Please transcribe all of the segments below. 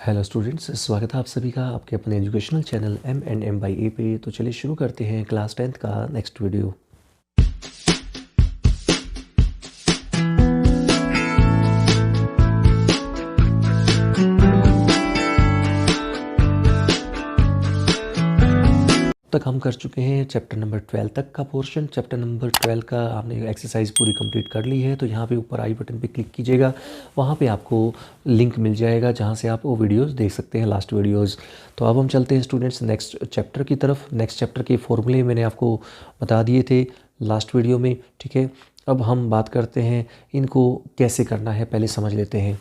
Hello students, स्वागत है आप सभी का आपके अपने educational channel M&M by A पे। तो चलिए शुरू करते हैं क्लास 10th का नेक्स्ट वीडियो। तक हम कर चुके हैं चैप्टर नंबर 12 तक का पोर्शन। चैप्टर नंबर 12 का आपने एक्सरसाइज पूरी कंप्लीट कर ली है, तो यहाँ पे ऊपर आई बटन पे क्लिक कीजिएगा। वहाँ पे आपको लिंक मिल जाएगा जहाँ से आप वो वीडियोस देख सकते हैं, लास्ट वीडियोस। तो अब हम चलते हैं स्टूडेंट्स नेक्स्ट चैप्टर की तरफ। नेक्स्ट चैप्टर के फॉर्मूले मैंने आपको बता दिए थे लास्ट वीडियो में, ठीक है। अब हम बात करते हैं इनको कैसे करना है, पहले समझ लेते हैं।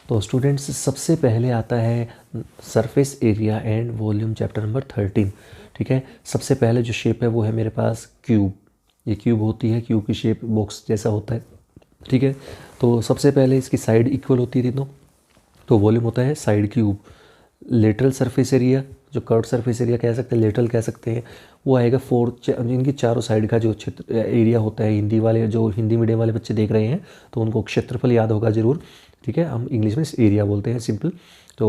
तो स्टूडेंट्स सबसे पहले आता है surface area and volume, chapter number 13, ठीक है। सबसे पहले जो शेप है वो है मेरे पास क्यूब। ये क्यूब होती है, क्यूब की शेप बॉक्स जैसा होता है, ठीक है। तो सबसे पहले इसकी साइड इक्वल होती है तीनों, तो वॉल्यूम होता है side cube. Lateral surface area, जो कर्व सरफेस एरिया कह सकते हैं, लेटरल कह सकते हैं, वो आएगा इनकी चारों साइड का जो क्षेत्र एरिया होता है। हिंदी वाले जो हिंदी मीडियम वाले बच्चे देख रहे हैं तो उनको क्षेत्रफल याद होगा ज़रूर, ठीक है। हम इंग्लिश में एरिया बोलते हैं, सिंपल। तो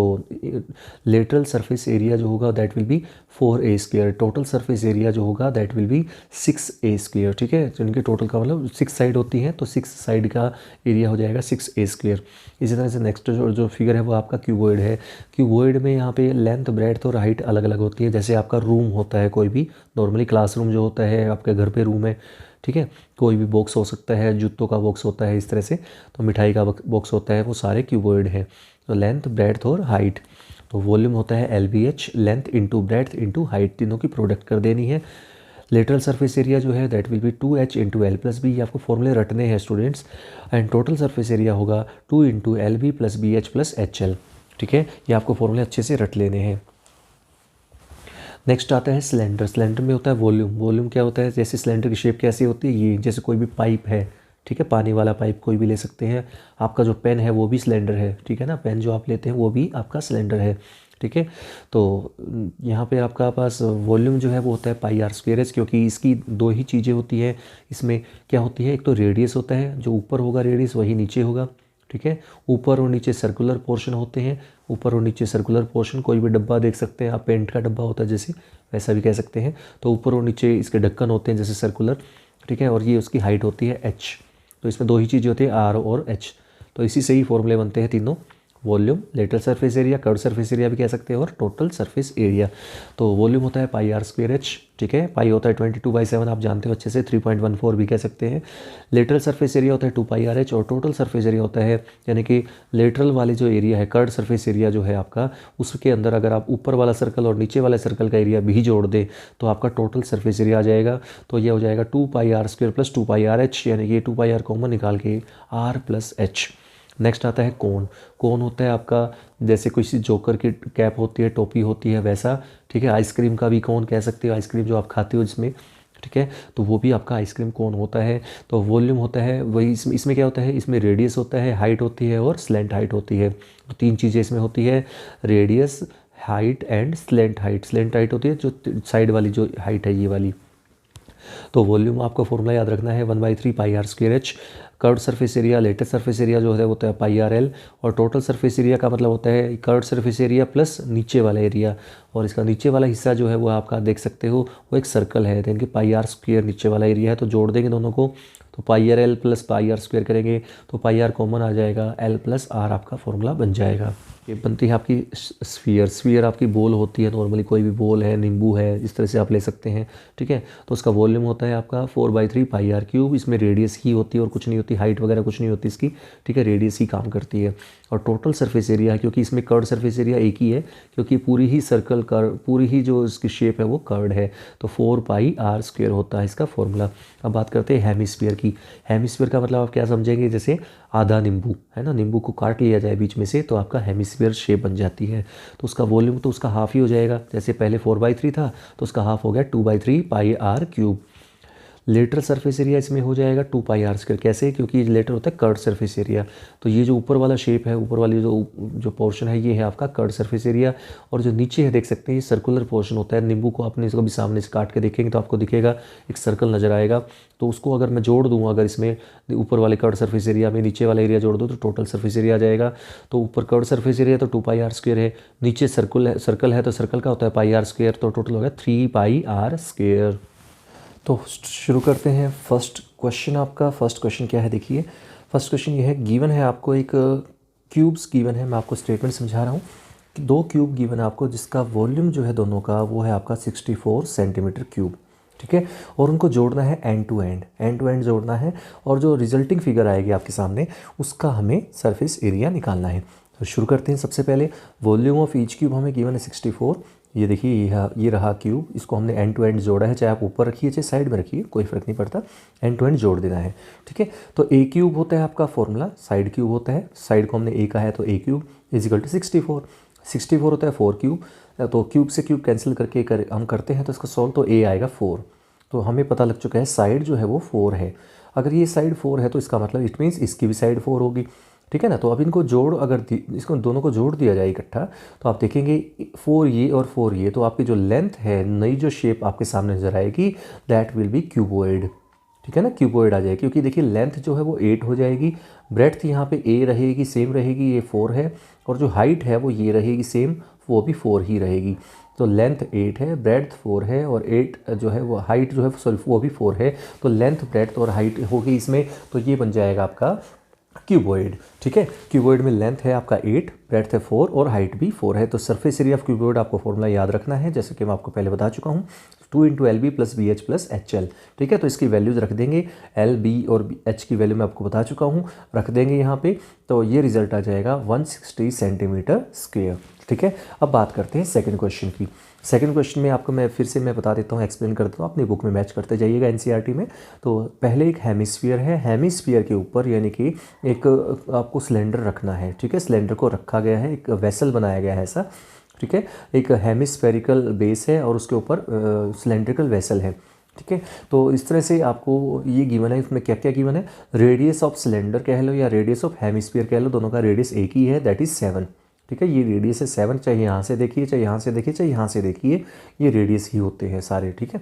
लेटरल सरफेस एरिया जो होगा that will be 4a²। Total surface area जो होगा दैट विल बी 6a², ठीक है। तो इनके टोटल का मतलब 6 साइड होती हैं, तो 6 साइड का एरिया हो जाएगा 6a²। इसी तरह से नेक्स्ट जो फिगर है वो आपका क्यूबॉइड है। क्यूबॉइड में यहाँ पे लेंथ, ब्रेड्थ और हाइट अलग अलग होती है। जैसे आपका रूम होता है, कोई भी नॉर्मली क्लासरूम जो होता है आपके घर पे रूम है, ठीक है। कोई भी बॉक्स हो सकता है, जूतों का बॉक्स होता है इस तरह से, तो मिठाई का बॉक्स होता है, वो सारे क्यूबॉइड हैं। तो लेंथ, ब्रेड्थ और हाइट। तो वॉल्यूम होता है LBH, length into breadth into height, तीनों की प्रोडक्ट कर देनी है। लेटरल सरफेस एरिया जो है that will be 2H into L+B। ये आपको फॉर्मूले रटने हैं students. And total surface area होगा 2 इंटू LB + BH + HL, ठीक है। ये आपको फॉर्मूले अच्छे से रट लेने हैं। नेक्स्ट आता है सिलेंडर। सिलेंडर में होता है वॉल्यूम। वॉल्यूम क्या होता है, जैसे सिलेंडर की शेप कैसी होती है, ये जैसे कोई भी पाइप है, ठीक है, पानी वाला पाइप कोई भी ले सकते हैं। आपका जो पेन है वो भी सिलेंडर है, ठीक है ना। पेन जो आप लेते हैं वो भी आपका सिलेंडर है, ठीक है। तो यहाँ पे आपका पास वॉल्यूम जो है वो होता है πr², क्योंकि इसकी दो ही चीज़ें होती है। इसमें क्या होती है, एक तो रेडियस होता है, जो ऊपर होगा रेडियस वही नीचे होगा, ठीक है। ऊपर और नीचे सर्कुलर पोर्शन होते हैं, ऊपर और नीचे सर्कुलर पोर्शन। कोई भी डब्बा देख सकते हैं आप, पेंट का डब्बा होता है जैसे, वैसा भी कह सकते हैं। तो ऊपर और नीचे इसके ढक्कन होते हैं जैसे सर्कुलर, ठीक है। और ये उसकी हाइट होती है h। तो इसमें दो ही चीज़ें होती है, r और h। तो इसी से ही फॉर्मूले बनते हैं तीनों, volume, lateral surface area, curve surface area भी कह सकते हैं, और टोटल सरफेस एरिया। तो वॉल्यूम होता है πr²h, ठीक है। पाई होता है 22/7, आप जानते हो अच्छे से, 3.14 भी कह सकते हैं। लेटरल सरफेस एरिया होता है 2πrh, और टोटल सरफेस एरिया होता है, यानी कि लेटरल वाले जो एरिया है, कर्व सरफेस एरिया जो है आपका, उसके अंदर अगर आप ऊपर वाला सर्कल और नीचे वाले सर्कल का एरिया भी जोड़ दें तो आपका टोटल सरफेस एरिया आ जाएगा। तो ये हो जाएगा 2πr² + 2πrh, यानी कि 2πr कॉमन निकाल के r + h। नेक्स्ट आता है कोन। कोन होता है आपका, जैसे किसी जोकर की कैप होती है, टोपी होती है, वैसा, ठीक है। आइसक्रीम का भी कोन कह सकते हो, आइसक्रीम जो आप खाते हो जिसमें, ठीक है, तो वो भी आपका आइसक्रीम कोन होता है। तो वॉल्यूम होता है वही, इसमें क्या होता है, इसमें रेडियस होता है, हाइट होती है और स्लेंट हाइट होती है। तो तीन चीज़ें इसमें होती है, radius, height and slant height. Slant height होती है जो साइड वाली जो हाइट है, ये वाली। तो वॉल्यूम आपका फॉर्मूला याद रखना है 1/3 πr²h। Curve surface area, lateral surface area जो है वो होता है πrl, और टोटल सरफेस एरिया का मतलब होता है कर्व सरफेस एरिया प्लस नीचे वाला एरिया। और इसका नीचे वाला हिस्सा जो है वो आपका देख सकते हो, वो एक सर्कल है, यानी कि πr² नीचे वाला एरिया है। तो जोड़ देंगे दोनों को, तो πrl + πr² करेंगे तो πr कॉमन आ जाएगा, l + r आपका फॉर्मूला बन जाएगा। ये बनती है आपकी स्फीयर। स्फीयर आपकी बॉल होती है, नॉर्मली कोई भी बॉल है, नींबू है, इस तरह से आप ले सकते हैं, ठीक है। तो उसका वॉल्यूम होता है आपका 4/3 πr³। इसमें रेडियस ही होती है और कुछ नहीं होती, हाइट वगैरह कुछ नहीं होती इसकी, ठीक है, रेडियस ही काम करती है। और टोटल सरफेस एरिया है, क्योंकि इसमें कर्व सरफेस एरिया एक ही है, क्योंकि पूरी ही सर्कल कर्व, पूरी ही जो इसकी शेप है वो कर्व्ड है। तो 4πr² होता है इसका फॉर्मूला। अब बात करते हैं हेमिस्फीयर की। हेमिस्फीयर का मतलब आप क्या समझेंगे, जैसे आधा नींबू है ना, नींबू को काट लिया जाए बीच में से तो आपका हेमिस्फीयर शेप बन जाती है। तो उसका वॉल्यूम तो उसका हाफ ही हो जाएगा, जैसे पहले 4/3 था तो उसका हाफ हो गया 2/3 πr³। लेटरल सरफेस एरिया इसमें हो जाएगा 2πr²। कैसे? क्योंकि लेटर होता है कर्ड सरफेस एरिया। तो ये जो ऊपर वाला शेप है, ऊपर वाली जो पोर्शन है, ये है आपका कर्ड सरफेस एरिया। और जो नीचे है देख सकते हैं, ये सर्कुलर पोर्शन होता है। नींबू को आपने इसको भी सामने से काट के देखेंगे तो आपको दिखेगा एक सर्कल नज़र आएगा। तो उसको अगर मैं जोड़ दूँ, अगर इसमें ऊपर वाले कर्ड सरफेस एरिया में नीचे वाला एरिया जोड़ दूँ तो टोटल सरफेस एरिया आ जाएगा। तो ऊपर कर्ड सरफेस एरिया तो 2πr² है, नीचे सर्कल है तो सर्कल का होता है πr², तो टोटल हो गया 3πr²। तो शुरू करते हैं। फर्स्ट क्वेश्चन आपका, फर्स्ट क्वेश्चन क्या है देखिए। फर्स्ट क्वेश्चन ये है, गिवन है आपको एक क्यूब्स गिवन है। मैं आपको स्टेटमेंट समझा रहा हूँ कि 2 क्यूब गिवन है आपको, जिसका वॉल्यूम जो है दोनों का वो है आपका 64 सेंटीमीटर क्यूब, ठीक है। और उनको जोड़ना है एंड टू एंड जोड़ना है, और जो रिजल्टिंग फिगर आएगी आपके सामने उसका हमें सरफेस एरिया निकालना है। तो शुरू करते हैं। सबसे पहले वॉल्यूम ऑफ ईच क्यूब हमें गिवन है 64। ये देखिए ये रहा क्यूब, इसको हमने एंड टू एंड जोड़ा है, चाहे आप ऊपर रखिए चाहे साइड में रखिए, कोई फ़र्क नहीं पड़ता, एंड टू एंड जोड़ देना है, ठीक है। तो ए क्यूब होता है आपका फॉर्मूला, साइड क्यूब होता है, साइड को हमने ए का है तो ए क्यूब इजिकल टू 64 होता है 4 क्यूब। तो क्यूब से क्यूब कैंसिल करके हम करते हैं तो इसका सॉल्व, तो ए आएगा 4। तो हमें पता लग चुका है साइड जो है वो 4 है। अगर ये साइड 4 है तो इसका मतलब इट मीन्स इसकी भी साइड 4 होगी, ठीक है ना। तो अब इनको जोड़, अगर इसको दोनों को जोड़ दिया जाए इकट्ठा, तो आप देखेंगे 4 ये और 4 ये, तो आपकी जो लेंथ है, नई जो शेप आपके सामने नजर आएगी, दैट विल बी क्यूबॉइड, ठीक है ना। क्यूबॉइड आ जाएगी, क्योंकि देखिए लेंथ जो है वो 8 हो जाएगी, ब्रेड्थ यहाँ पे ए रहेगी, सेम रहेगी, ये 4 है, और जो हाइट है वो ये रहेगी सेम, वो भी 4 ही रहेगी। तो लेंथ 8 है, ब्रेड्थ 4 है, और 8 जो है वो हाइट जो है सॉरी वो भी 4 है। तो लेंथ, ब्रेड्थ और हाइट होगी इसमें, तो ये बन जाएगा आपका क्यूबॉइड, ठीक है। क्यूबॉइड में लेंथ है आपका 8, ब्रेड्थ है 4 और हाइट भी 4 है। तो सरफेस एरिया ऑफ क्यूबॉइड आपको फॉर्मूला याद रखना है, जैसे कि मैं आपको पहले बता चुका हूँ, 2 × LB + BH + HL, ठीक है। तो इसकी वैल्यूज़ रख देंगे, L, B और H की वैल्यू मैं आपको बता चुका हूँ, रख देंगे यहाँ पे। तो ये रिजल्ट आ जाएगा 160 सेंटीमीटर², ठीक है। अब बात करते हैं सेकंड क्वेश्चन की। सेकंड क्वेश्चन में आपको मैं फिर से बता देता हूँ, एक्सप्लेन कर देता हूँ, अपनी बुक में मैच करते जाइएगा एनसीईआरटी में। तो पहले एक हेमिस्फीयर है, हेमिस्फीयर के ऊपर यानी कि एक आपको सिलेंडर रखना है, ठीक है। सिलेंडर को रखा गया है, एक वेसल बनाया गया है ऐसा, ठीक है। एक हेमिस्फेरिकल बेस है और उसके ऊपर सिलेंड्रिकल वेसल है, ठीक है। तो इस तरह से आपको ये गिवन है, इसमें क्या क्या गिवन है, रेडियस ऑफ सिलेंडर कह लो या रेडियस ऑफ हेमिस्फीयर कह लो, दोनों का रेडियस एक ही है, दैट इज़ 7, ठीक है। ये रेडियस है 7, चाहे यहाँ से देखिए चाहे यहाँ से देखिए चाहे यहाँ से देखिए, ये रेडियस ही होते हैं सारे, ठीक है।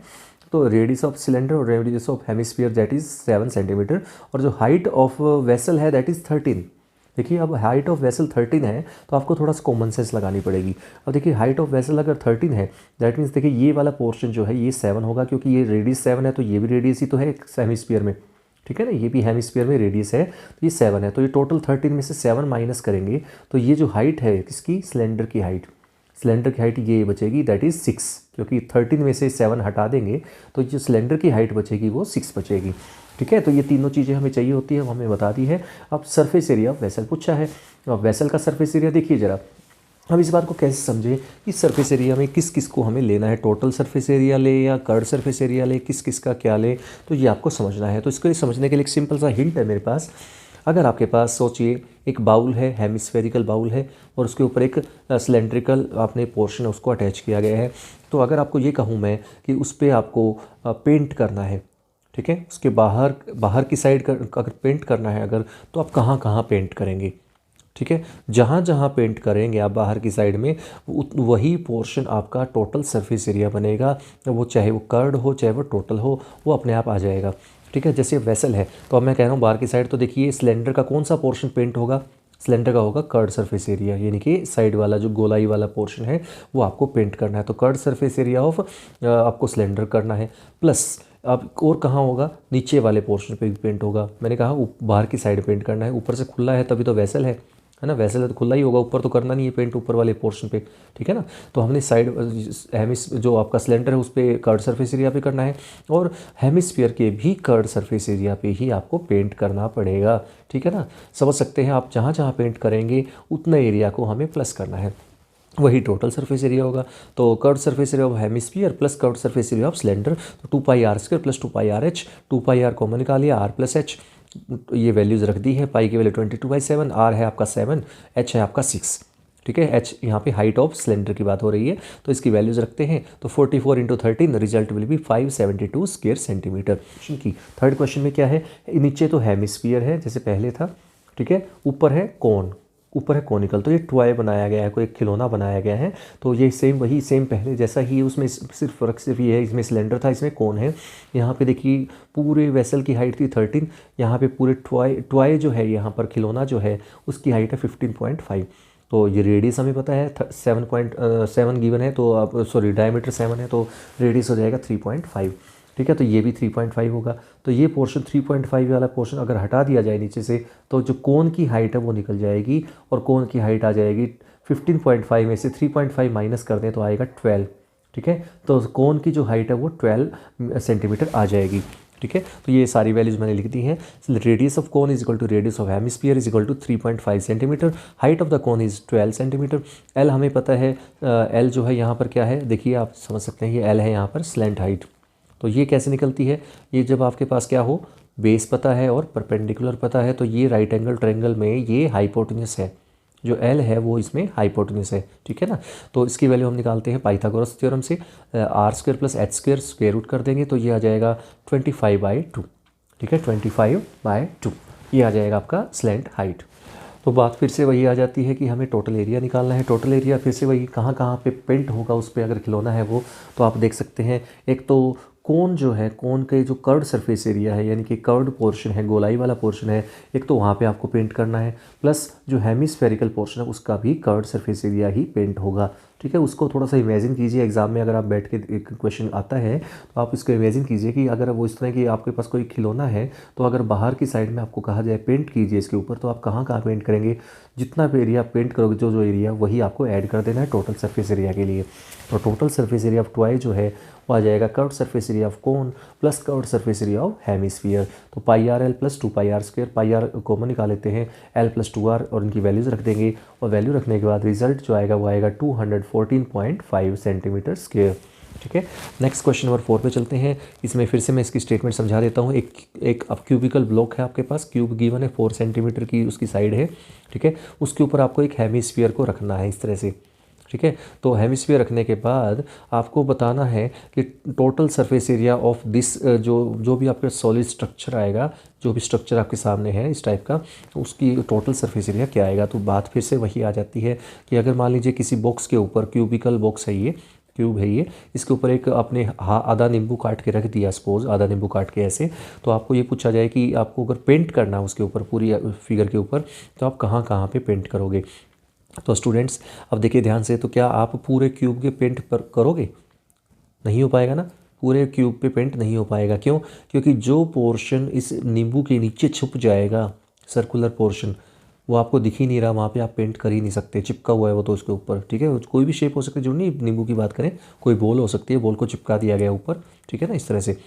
तो रेडियस ऑफ सिलेंडर और radius of hemisphere that is 7 centimetre, और जो हाइट ऑफ वेसल है दैट इज़ 13। देखिए अब हाइट ऑफ वेसल 13 है तो आपको थोड़ा सा कॉमन सेंस लगानी पड़ेगी। अब देखिए हाइट ऑफ वेसल अगर 13 है, दैट मीन्स देखिए ये वाला पोर्शन जो है ये 7 होगा, क्योंकि ये रेडियस 7 है, तो ये भी रेडियस ही तो है हेमिस्फीयर में, ठीक है ना। ये भी हेमिस्फीयर में रेडियस है, तो ये 7 है, तो ये टोटल 13 में से 7 माइनस करेंगे तो ये जो हाइट है किसकी, सिलेंडर की हाइट, सिलेंडर की हाइट ये बचेगी, दैट इज़ 6, क्योंकि 13 में से 7 हटा देंगे तो जो सिलेंडर की हाइट बचेगी वो 6 बचेगी, ठीक है। तो ये तीनों चीज़ें हमें चाहिए होती है, वो हमें बता दी है। अब सरफेस एरिया वेसल पूछा है, अब वेसल का सरफेस एरिया देखिए ज़रा। हम इस बात को कैसे समझें कि सरफेस एरिया में किस किस को हमें लेना है, टोटल सरफेस एरिया ले या कर्ड सरफेस एरिया ले, किस किस का क्या ले, तो ये आपको समझना है। तो इसको समझने के लिए एक सिंपल सा हिंट है मेरे पास। अगर आपके पास सोचिए एक बाउल है, हेमिस्फेरिकल बाउल है, और उसके ऊपर एक सिलेंड्रिकल आपने पोर्शन उसको अटैच किया गया है, तो अगर आपको ये कहूँ मैं कि उस पर आपको पेंट करना है, ठीक है, उसके बाहर की साइड अगर पेंट करना है अगर, तो आप कहाँ कहाँ पेंट करेंगे, ठीक है। जहाँ जहाँ पेंट करेंगे आप बाहर की साइड में, वही पोर्शन आपका टोटल सरफेस एरिया बनेगा, वो चाहे वो कर्ड हो चाहे वो टोटल हो, वो अपने आप आ जाएगा, ठीक है। जैसे वेसल है, तो अब मैं कह रहा हूँ बाहर की साइड, तो देखिए सिलेंडर का कौन सा पोर्शन पेंट होगा, सिलेंडर का होगा कर्ड सरफेस एरिया, यानी कि साइड वाला जो गोलाई वाला पोर्शन है वो आपको पेंट करना है। तो कर्ड सरफेस एरिया ऑफ आपको सिलेंडर करना है, प्लस अब और कहाँ होगा, नीचे वाले पोर्शन पे भी पेंट होगा। मैंने कहा बाहर की साइड पेंट करना है, ऊपर से खुला है तभी तो वेसल है ना, वेसल है तो खुला ही होगा, ऊपर तो करना नहीं है पेंट ऊपर वाले पोर्शन पे, ठीक है ना। तो हमने साइड हेमिस जो आपका सिलेंडर है उस पर कर्ड सरफेस एरिया पे करना है, और हेमिस्फीयर के भी कर्ड सरफेस एरिया पे ही आपको पेंट करना पड़ेगा, ठीक है ना। समझ सकते हैं आप, जहाँ जहाँ पेंट करेंगे उतना एरिया को हमें प्लस करना है, वही टोटल सरफेस एरिया होगा। तो curve surface area of hemisphere plus curve surface area of cylinder, तो 2πr² + 2πrh, 2πr कॉमन निकालिए, r + h, ये वैल्यूज़ रख दी है। पाई की वैल्यू 22/7, r है आपका 7, h है आपका 6, ठीक है। h यहाँ पे हाइट ऑफ सिलेंडर की बात हो रही है, तो इसकी वैल्यूज़ रखते हैं। तो 44 into 13 result will be 572 square centimetre. Question की थर्ड क्वेश्चन में क्या है, नीचे तो हेमिस्फीयर है जैसे पहले था, ठीक है, ऊपर है कौन, ऊपर है कॉनिकल। तो ये टॉय बनाया गया है, कोई एक खिलौना बनाया गया है। तो ये सेम वही सेम पहले जैसा ही, उसमें सिर्फ फ़र्क सिर्फ ये है, इसमें सिलेंडर था, इसमें कौन है। यहाँ पे देखिए पूरे वेसल की हाइट थी 13, यहाँ पे पूरे टॉय जो है, यहाँ पर खिलौना जो है उसकी हाइट है 15.5। तो ये रेडियस हमें पता है 7.7 गिवन है, तो आप सॉरी डायमीटर 7 है, तो रेडियस हो जाएगा 3.5। ठीक है, तो ये भी 3.5 होगा। तो ये पोर्शन 3.5 वाला पोर्शन अगर हटा दिया जाए नीचे से, तो जो कोन की हाइट है वो निकल जाएगी, और कोन की हाइट आ जाएगी 15.5 में से 3.5 माइनस कर दें तो आएगा 12। ठीक है, तो कोन की जो हाइट है वो 12 सेंटीमीटर आ जाएगी। ठीक है, तो ये सारी वैल्यूज मैंने लिख दी हैं। Radius of cone is equal to radius of hemisphere is equal to 3.5 centimetre. Height of the cone is 12 centimetre. L हमें पता है, एल जो है यहाँ पर क्या है, देखिए आप समझ सकते हैं, ये एल है यहाँ पर स्लैंट हाइट। तो ये कैसे निकलती है, ये जब आपके पास क्या हो, बेस पता है और परपेंडिकुलर पता है, तो ये राइट एंगल ट्रायंगल में ये हाइपोटेन्यूस है, जो एल है वो इसमें हाइपोटेन्यूस है। ठीक है ना, तो इसकी वैल्यू हम निकालते हैं पाइथागोरस थ्योरम से। R square plus h square square root कर देंगे तो ये आ जाएगा 25/2। ठीक है, 25/2 ये आ जाएगा आपका स्लैंट हाइट। तो बात फिर से वही आ जाती है कि हमें टोटल एरिया निकालना है। टोटल एरिया फिर से वही, कहाँ कहाँ पे पेंट होगा उस पर अगर खिलौना है वो, तो आप देख सकते हैं। एक तो कोन जो है, कोन के जो कर्व्ड सरफेस एरिया है, यानी कि कर्व्ड पोर्शन है, गोलाई वाला पोर्शन है, एक तो वहाँ पे आपको पेंट करना है। प्लस जो हेमिस्फेरिकल पोर्शन है उसका भी कर्व्ड सरफेस एरिया ही पेंट होगा। ठीक है, उसको थोड़ा सा इमेजिन कीजिए, एग्जाम में अगर आप बैठ के एक क्वेश्चन आता है तो आप इसको इमेजिन कीजिए कि अगर वो इस तरह की आपके पास कोई खिलौना है, तो अगर बाहर की साइड में आपको कहा जाए पेंट कीजिए इसके ऊपर, तो आप कहाँ कहाँ पेंट करेंगे, जितना भी एरिया पेंट करोगे, जो जो एरिया वही आपको ऐड कर देना है टोटल सरफेस एरिया के लिए। तो total surface area of toy जो है वो आ जाएगा curved surface area of cone plus curved surface area of hemisphere. तो πr/l plus 2πr², πr common निकाल लेते हैं, l प्लस 2r और इनकी वैल्यूज़ रख देंगे, और वैल्यू रखने के बाद रिजल्ट जो आएगा वो आएगा 214.5 सेंटीमीटर स्क्वायर। ठीक है, नेक्स्ट क्वेश्चन नंबर 4 पे चलते हैं। इसमें फिर से मैं इसकी स्टेटमेंट समझा देता हूँ। एक अब क्यूबिकल ब्लॉक है आपके पास, क्यूब गिवन है, 4 सेंटीमीटर की उसकी साइड है। ठीक है, उसके ऊपर आपको एक हेमिस्फीयर को रखना है इस तरह से। ठीक है, तो हेमिस्फीयर रखने के बाद आपको बताना है कि total surface area of this, जो भी आपके सॉलिड स्ट्रक्चर आएगा, जो भी स्ट्रक्चर आपके सामने है इस टाइप का, उसकी टोटल सरफेस एरिया क्या आएगा। तो बात फिर से वही आ जाती है कि अगर मान लीजिए किसी बॉक्स के ऊपर, क्यूबिकल बॉक्स है ये, क्यूब है ये, इसके ऊपर एक आपने आधा नींबू काट के रख दिया, सपोज आधा नींबू काट के ऐसे, तो आपको ये पूछा जाए कि आपको अगर पेंट करना है उसके ऊपर, पूरी फिगर के ऊपर, तो आप कहाँ कहाँ पे पेंट करोगे। तो स्टूडेंट्स अब देखिए ध्यान से, तो क्या आप पूरे क्यूब के पेंट पर करोगे, नहीं हो पाएगा ना, पूरे क्यूब पे पेंट नहीं हो पाएगा। क्यों, क्योंकि जो पोर्शन इस नींबू के नीचे छुप जाएगा, सर्कुलर पोर्शन, वो आपको दिख ही नहीं रहा, वहाँ पे आप पेंट कर ही नहीं सकते, चिपका हुआ है वो तो उसके ऊपर। ठीक है, कोई भी शेप हो सकती है, जो नहीं नींबू की बात करें, कोई बॉल हो सकती है, बॉल को चिपका दिया गया ऊपर। ठीक है ना, इस तरह से।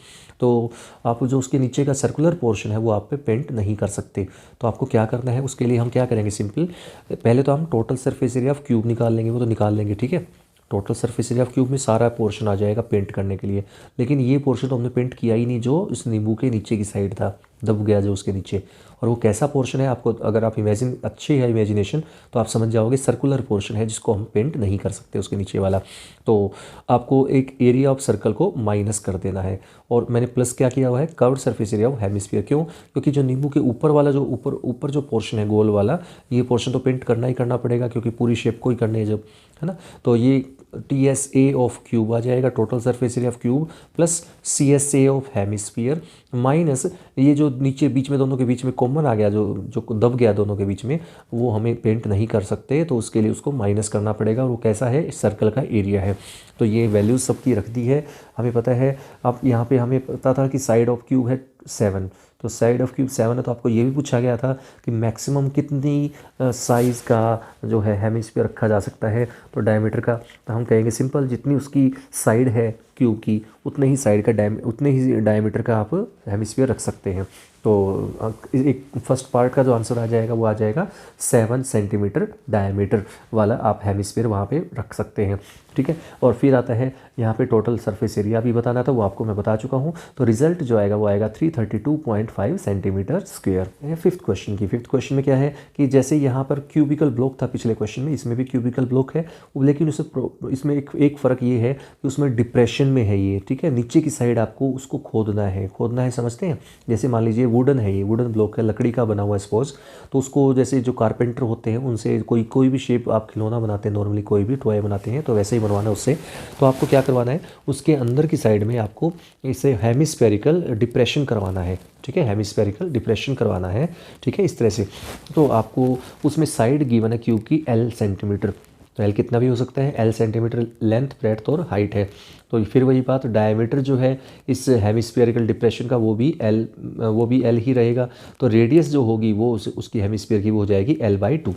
तो आप जो उसके नीचे का सर्कुलर पोर्शन है वो आप पे पेंट नहीं कर सकते। तो आपको क्या करना है, उसके लिए हम क्या करेंगे, सिंपल, पहले तो हम total surface area of cube निकाल लेंगे, वो तो निकाल लेंगे। ठीक है, total surface area of cube में सारा पोर्शन आ जाएगा पेंट करने के लिए, लेकिन ये पोर्शन तो हमने पेंट किया ही नहीं, जो इस नींबू के नीचे की साइड था, दब गया जो उसके नीचे। और वो कैसा पोर्शन है, आपको अगर आप इमेजिन, अच्छी है इमेजिनेशन, तो आप समझ जाओगे सर्कुलर पोर्शन है जिसको हम पेंट नहीं कर सकते, उसके नीचे वाला। तो आपको एक एरिया ऑफ सर्कल को माइनस कर देना है, और मैंने प्लस क्या किया हुआ है, curved surface area of hemisphere. क्यों, क्योंकि जो नींबू के ऊपर वाला, जो ऊपर जो पोर्शन है गोल वाला, ये पोर्शन तो पेंट करना ही करना पड़ेगा, क्योंकि पूरी शेप को ही करनी है जब, है ना। तो ये TSA ऑफ क्यूब आ जाएगा, total surface area of cube, plus CSA of hemisphere, minus ये जो नीचे बीच में, दोनों के बीच में कॉमन आ गया, जो दब गया दोनों के बीच में, वो हमें पेंट नहीं कर सकते, तो उसके लिए उसको माइनस करना पड़ेगा, और वो कैसा है, सर्कल का एरिया है। तो ये वैल्यूज सबकी रख दी है, हमें पता है। अब यहाँ पे हमें पता था कि साइड ऑफ क्यूब है 7, तो साइड ऑफ क्यूब 7 है, तो आपको ये भी पूछा गया था कि मैक्सिमम कितनी साइज़ का जो है हेमिस्फीयर रखा जा सकता है, तो डायमीटर का, तो हम कहेंगे सिंपल, जितनी उसकी साइड है क्यूब की, उतने ही साइड का उतने ही डायमीटर का आप हेमिस्फीयर रख सकते हैं। तो एक फर्स्ट पार्ट का जो आंसर आ जाएगा वो आ जाएगा 7 सेंटीमीटर डायमीटर वाला आप हेमिस्फीयर वहाँ पे रख सकते हैं, ठीक है। और फिर आता है यहाँ पे टोटल सरफेस एरिया भी बताना था, वो आपको मैं बता चुका हूँ। तो रिजल्ट जो आएगा वो आएगा 332.5 सेंटीमीटर स्क्वायर। फिफ्थ क्वेश्चन में क्या है कि जैसे यहाँ पर क्यूबिकल ब्लॉक था पिछले क्वेश्चन में, इसमें भी क्यूबिकल ब्लॉक है, लेकिन इसमें एक फ़र्क ये है कि उसमें डिप्रेशन में है ये, ठीक है। नीचे की साइड आपको उसको खोदना है समझते हैं। जैसे मान लीजिए वुडन है, ये वुडन ब्लॉक है, लकड़ी का बना हुआ है सपोज, तो उसको जैसे जो कारपेंटर होते हैं उनसे कोई भी शेप आप खिलौना बनाते हैं, नॉर्मली कोई भी टॉय बनाते हैं, तो वैसे ही बनवाना है उससे। तो आपको क्या करवाना है, उसके अंदर की साइड में आपको इसे हेमिस्फेरिकल डिप्रेशन करवाना है, ठीक है, हेमिस्फेरिकल डिप्रेशन करवाना है, ठीक है, इस तरह से। तो आपको उसमें साइड गिवन है क्यूब की L सेंटीमीटर, तो L कितना भी हो सकता है, L सेंटीमीटर लेंथ, ब्रेड्थ और हाइट है। तो फिर वही बात, डायमीटर जो है इस हेमिस्फेरिकल डिप्रेशन का वो भी L ही रहेगा। तो रेडियस जो होगी वो उसकी हेमिस्फीयर की वो हो जाएगी L/2,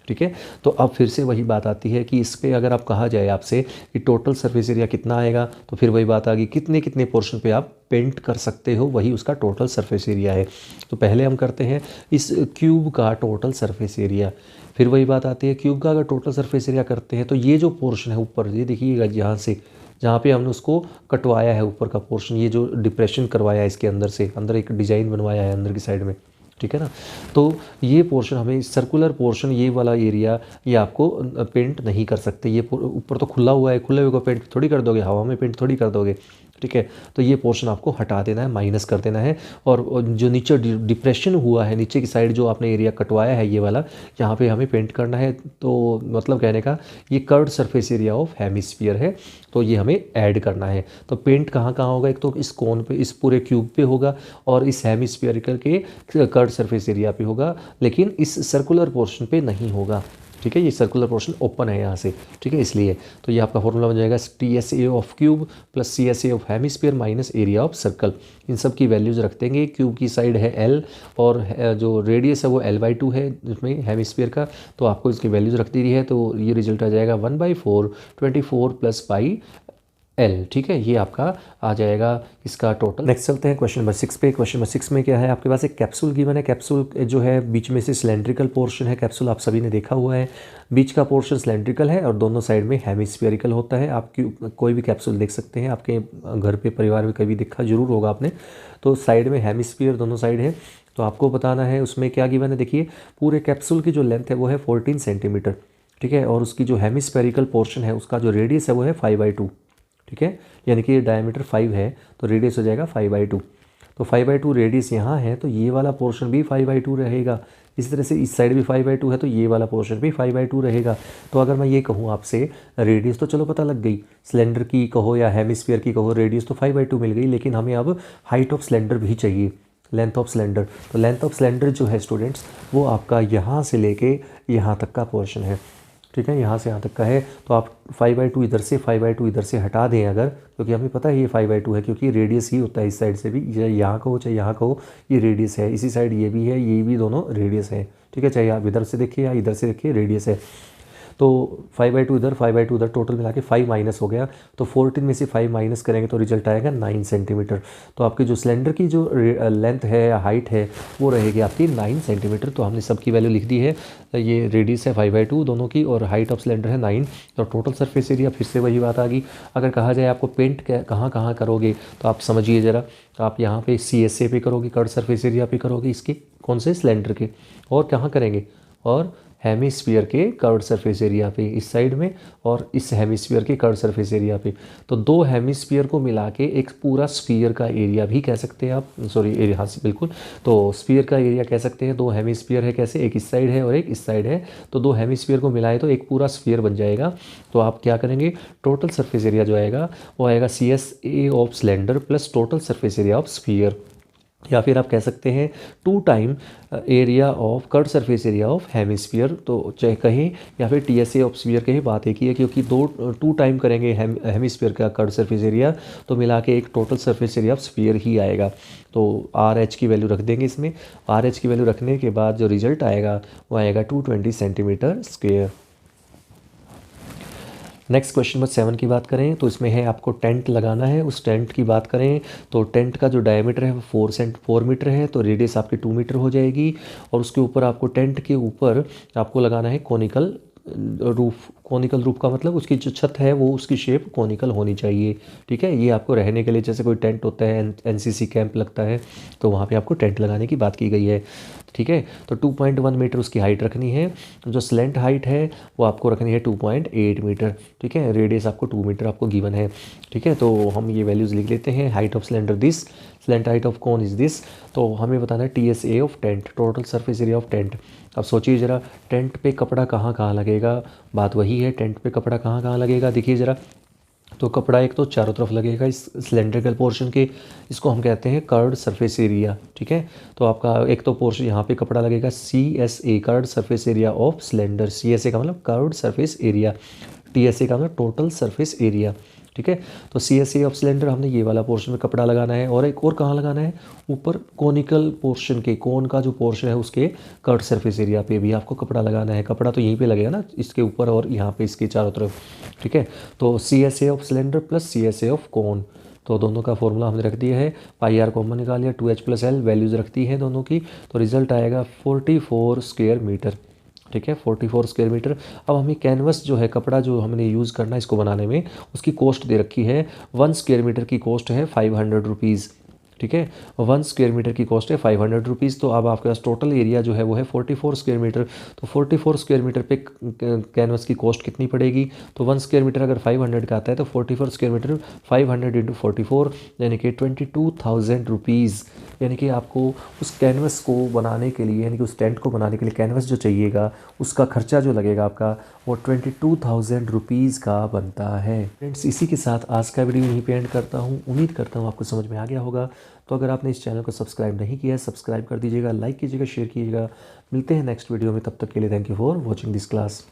ठीक है। तो अब फिर से वही बात आती है कि इस पे अगर आप कहा जाए आपसे कि टोटल सरफेस एरिया कितना आएगा, तो फिर वही बात आ गई कितने कितने पोर्शन पे आप पेंट कर सकते हो, वही उसका टोटल सरफेस एरिया है। तो पहले हम करते हैं इस क्यूब का टोटल सरफेस एरिया। फिर वही बात आती है, क्यूब का अगर टोटल सरफेस एरिया करते हैं तो ये जो पोर्शन है ऊपर, ये देखिएगा यहाँ से जहाँ पे हमने उसको कटवाया है ऊपर का पोर्शन, ये जो डिप्रेशन करवाया है इसके अंदर से, अंदर एक डिज़ाइन बनवाया है अंदर की साइड में, ठीक है ना। तो ये पोर्शन हमें सर्कुलर पोर्शन, ये वाला एरिया ये आपको पेंट नहीं कर सकते। ये ऊपर तो खुला हुआ है, खुले हुए को पेंट थोड़ी कर दोगे, हवा में पेंट थोड़ी कर दोगे, ठीक है। तो ये पोर्शन आपको हटा देना है, माइनस कर देना है। और जो नीचे डिप्रेशन हुआ है, नीचे की साइड जो आपने एरिया कटवाया है ये वाला, यहाँ पे हमें पेंट करना है। तो मतलब कहने का ये curved surface area of hemisphere है, तो ये हमें ऐड करना है। तो पेंट कहाँ कहाँ होगा, एक तो इस कोन पे, इस पूरे क्यूब पे होगा, और इस हेमिस्फीयरिकल के कर्व्ड सरफेस एरिया पे होगा, लेकिन इस सर्कुलर पोर्शन पे नहीं होगा, ठीक है। ये सर्कुलर पोर्शन ओपन है यहाँ से, ठीक है, इसलिए। तो ये आपका फॉर्मूला बन जाएगा TSA of cube plus CSA of hemisphere minus area of circle. इन सब की वैल्यूज़ रख देंगे। क्यूब की साइड है L और जो रेडियस है वो L/2 है इसमें हेमिस्फीयर का, तो आपको इसकी वैल्यूज़ रख दी रही है। तो ये रिजल्ट आ जाएगा 1/4 24 + पाई L, ठीक है। ये आपका आ जाएगा इसका टोटल। नेक्स्ट चलते हैं क्वेश्चन नंबर 6 पे। क्वेश्चन नंबर 6 में क्या है, आपके पास एक कैप्सूल गिवन है। कैप्सूल जो है बीच में से सिलेंड्रिकल पोर्शन है, कैप्सूल आप सभी ने देखा हुआ है, बीच का पोर्शन सिलेंड्रिकल है और दोनों साइड में हेमिस्फेरिकल होता है। आप कोई भी कैप्सूल देख सकते हैं, आपके घर पे परिवार में कभी देखा जरूर होगा आपने। तो साइड में हेमिस्फीयर दोनों साइड है, तो आपको बताना है उसमें क्या गिवन है। देखिए पूरे कैप्सूल की जो लेंथ है वो है 14 सेंटीमीटर, ठीक है, और उसकी जो हेमिस्फेरिकल पोर्शन है उसका जो रेडियस है वो है 5/2, ठीक है। यानी कि डायमीटर 5 है तो रेडियस हो जाएगा 5/2। तो 5/2 रेडियस यहाँ है, तो ये वाला पोर्शन भी 5/2 रहेगा। इस तरह से इस साइड भी 5/2 है, तो ये वाला पोर्शन भी 5/2 रहेगा। तो अगर मैं ये कहूँ आपसे, रेडियस तो चलो पता लग गई, सिलेंडर की कहो या हेमिस्फीयर की कहो, रेडियस तो 5/2 मिल गई, लेकिन हमें अब हाइट ऑफ सिलेंडर भी चाहिए, लेंथ ऑफ सिलेंडर। तो लेंथ ऑफ सिलेंडर जो है स्टूडेंट्स, वो आपका यहाँ से लेके यहाँ तक का पोर्शन है, ठीक है, यहाँ से यहाँ तक का है। तो आप 5/2 इधर से 5/2 इधर से हटा दें अगर, क्योंकि हमें पता है ये 5/2 है, क्योंकि रेडियस ही होता है इस साइड से भी, चाहे यहाँ का हो चाहे यहाँ का हो, ये रेडियस है। इसी साइड ये भी है, ये भी दोनों रेडियस है, ठीक है, चाहे आप इधर से देखिए या इधर से देखिए, रेडियस है। तो 5/2 इधर 5/2 उधर, टोटल मिला के 5 माइनस हो गया। तो 14 में से 5 माइनस करेंगे तो रिजल्ट आएगा 9 सेंटीमीटर। तो आपकी जो सिलेंडर की जो लेंथ है या हाइट है वो रहेगी आपकी 9 सेंटीमीटर। तो हमने सबकी वैल्यू लिख दी है। ये रेडियस है 5/2 दोनों की और हाइट ऑफ सिलेंडर है 9। तो टोटल सरफेस एरिया फिर से वही बात आ गई। अगर कहा जाए आपको पेंट कहाँ कहाँ करोगे, तो आप समझिए ज़रा, आप यहाँ पे CSA पे करोगे, कर्व्ड सरफेस एरिया पे करोगे, इसके कौन से सिलेंडर के, और कहाँ करेंगे, और हेमिस्फीयर के कर्व्ड सरफेस एरिया पे इस साइड में, और इस हेमिस्फीयर के कर्व्ड सरफेस एरिया पे। तो दो हेमिस्फीयर को मिला के एक पूरा स्फीयर का एरिया भी कह सकते हैं आप, सॉरी एरिया, हाँ बिल्कुल, तो स्फीयर का एरिया कह सकते हैं। दो हेमिस्फीयर है, कैसे, एक इस साइड है और एक इस साइड है, तो दो हेमिस्फीयर को मिलाए तो एक पूरा स्फीयर बन जाएगा। तो आप क्या करेंगे, टोटल सरफेस एरिया जो आएगा वो आएगा CSA of cylinder plus total surface area of sphere, या फिर आप कह सकते हैं 2 time area of curved surface area of hemisphere. तो चाहे कहें या फिर TSA ऑफ स्फीयर कहें, बात एक ही है, क्योंकि 2 टाइम करेंगे हेमिस्फीयर का कर्व्ड सरफेस एरिया, तो मिला के एक total surface area of sphere ही आएगा। तो RH की वैल्यू रख देंगे इसमें। RH की वैल्यू रखने के बाद जो रिजल्ट आएगा वो आएगा 220 centimetre square. Next question number 7 की बात करें तो इसमें है आपको टेंट लगाना है। उस टेंट की बात करें तो टेंट का जो डायमीटर है वो 4 मीटर है, तो रेडियस आपकी 2 मीटर हो जाएगी। और उसके ऊपर आपको टेंट के ऊपर आपको लगाना है कोनिकल रूफ। कोनिकल रूफ का मतलब उसकी जो छत है वो उसकी शेप कोनिकल होनी चाहिए, ठीक है। ये आपको रहने के लिए, जैसे कोई टेंट होता है, एनसीसी कैंप लगता है तो वहाँ पे आपको टेंट लगाने की बात की गई है, ठीक है। तो 2.1 मीटर उसकी हाइट रखनी है। जो स्लेंट हाइट है वो आपको रखनी है 2.8 मीटर, ठीक है। रेडियस आपको 2 मीटर आपको गिवन है, ठीक है। तो हम ये वैल्यूज़ लिख लेते हैं। Height of cylinder this, slant height of cone is this. तो हमें बताना है TSA of tent, total surface area of tent. अब सोचिए ज़रा, टेंट पे कपड़ा कहाँ कहाँ लगेगा, बात वही है, टेंट पे कपड़ा कहाँ कहाँ लगेगा। देखिए ज़रा, तो कपड़ा एक तो चारों तरफ लगेगा इस सिलेंड्रिकल पोर्शन के, इसको हम कहते हैं कर्व्ड सरफेस एरिया, ठीक है। तो आपका एक तो पोर्शन यहाँ पे कपड़ा लगेगा CSA, curved surface area of cylinder. CSA का मतलब कर्व्ड सरफेस एरिया, TSA का मतलब टोटल सरफेस एरिया, ठीक है। तो CSA ऑफ सिलेंडर हमने ये वाला पोर्शन में कपड़ा लगाना है। और एक और कहाँ लगाना है, ऊपर कोनिकल पोर्शन के, कोन का जो पोर्शन है उसके कर्व्ड सरफेस एरिया पे भी आपको कपड़ा लगाना है। कपड़ा तो यहीं पे लगेगा ना, इसके ऊपर और यहाँ पे इसके चारों तरफ, ठीक है। तो CSA of cylinder plus CSA of cone, तो दोनों का फॉर्मूला हमने रख दिया है। पाई आर कॉमन निकाल लिया, 2H + L वैल्यूज़ रखती है दोनों की, तो रिजल्ट आएगा 44 स्क्वायर मीटर, ठीक है। 44 स्क्वायर मीटर। अब हमें कैनवस जो है, कपड़ा जो हमने यूज़ करना है इसको बनाने में, उसकी कॉस्ट दे रखी है। 1 स्क्वायर मीटर की कॉस्ट है 500 रुपीज़, ठीक है। 1 स्क्वायर मीटर की कॉस्ट है 500 रुपीज़। तो अब आपके पास टोटल एरिया जो है वो है 44 स्क्वायर मीटर। तो 44 स्क्वायर मीटर पे कैनवस की कॉस्ट कितनी पड़ेगी, तो 1 स्क्वायर मीटर अगर 500 का आता है तो 44 स्क्वायर मीटर 500 × 44 यानी कि 22,000 रुपीज़। यानी कि आपको उस कैनवस को बनाने के लिए, यानी कि उस टेंट को बनाने के लिए कैनवस जो चाहिएगा उसका खर्चा जो लगेगा आपका वो 22,000 रुपीज़ का बनता है। फ्रेंड्स, इसी के साथ आज का वीडियो यहीं पे एंड करता हूँ। उम्मीद करता हूँ आपको समझ में आ गया होगा। तो अगर आपने इस चैनल को सब्सक्राइब नहीं किया है, सब्सक्राइब कर दीजिएगा, लाइक कीजिएगा, शेयर कीजिएगा। मिलते हैं नेक्स्ट वीडियो में, तब तक के लिए thank you for watching this class.